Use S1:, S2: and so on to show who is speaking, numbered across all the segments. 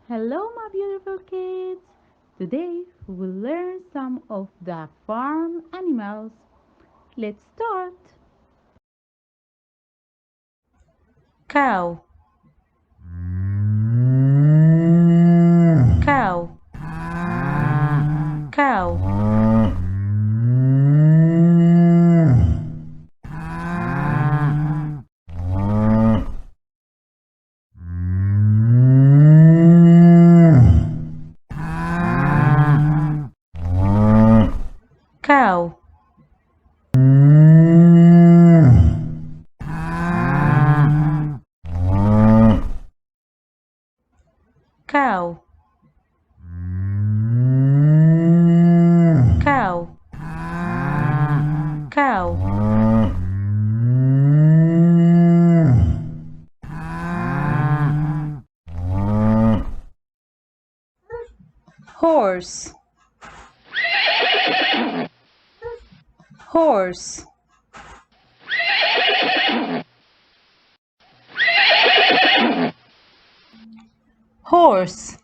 S1: Hello, my beautiful kids! Today we will learn some of the farm animals. Let's start. Cow, cow, cow, cow, cow, cow, cow. Horse, horse, horse,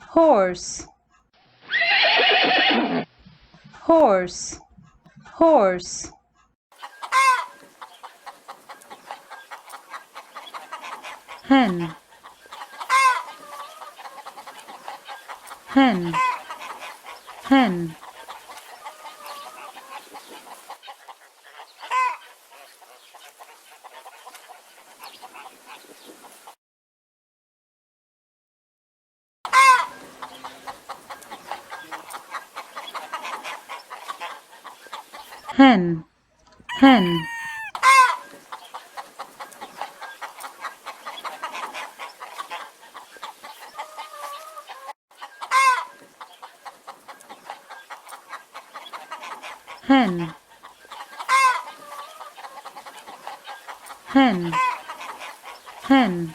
S1: horse, horse, horse. Hen, hen, hen. Hen, hen, hen, hen, hen.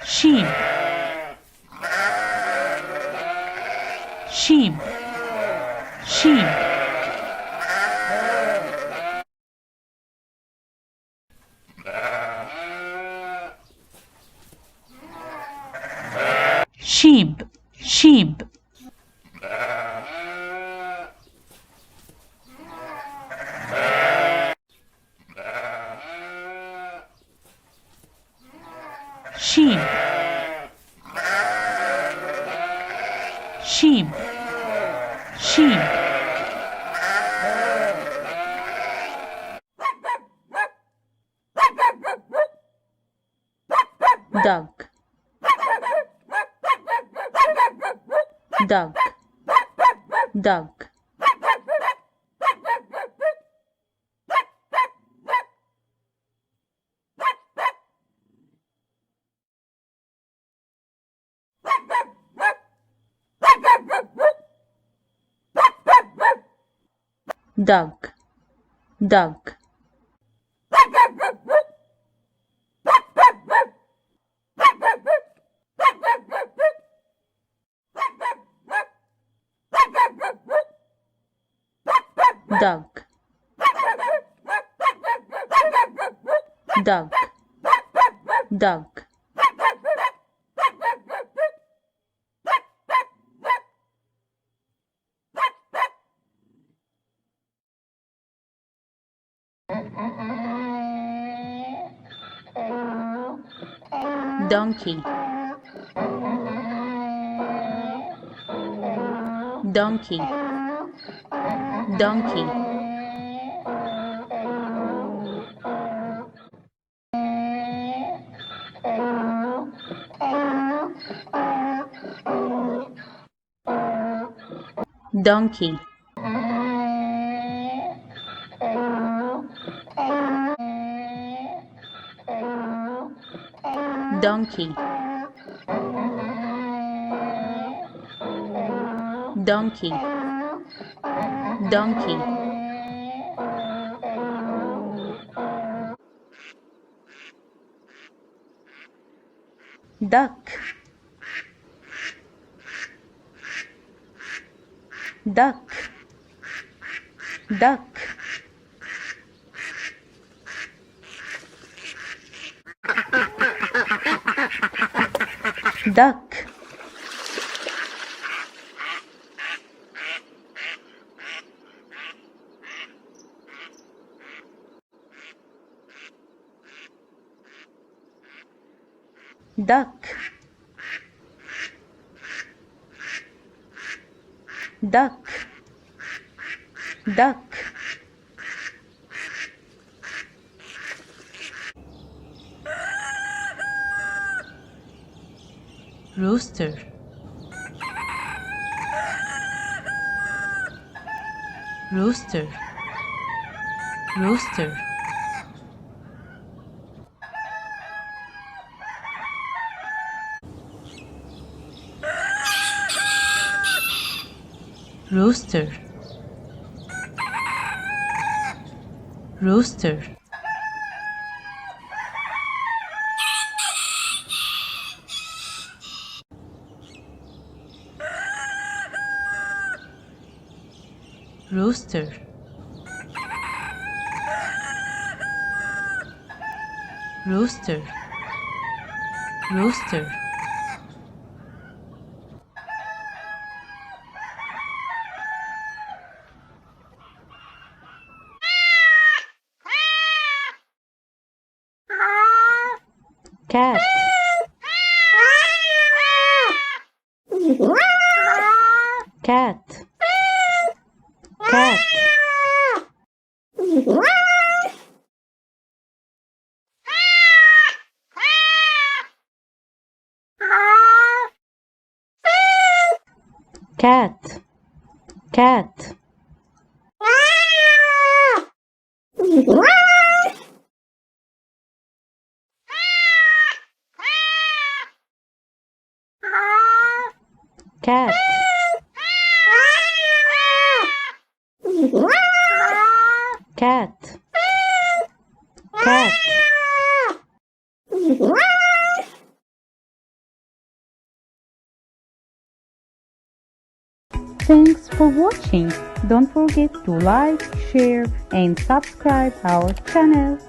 S1: Sheep, sheep, sheep. Sheep, sheep, sheep, sheep, sheep. Duck, duck, duck. Duck, duck. Duck, duck, duck. Donkey, donkey, donkey. Donkey, donkey, donkey, donkey, duck, duck, duck, duck, duck, duck, duck, rooster, rooster, rooster, rooster, rooster, rooster, rooster, rooster, cat, cat, cat, cat, cat, cat, cat, cat. Thanks for watching. Don't forget to like, share and subscribe our channel.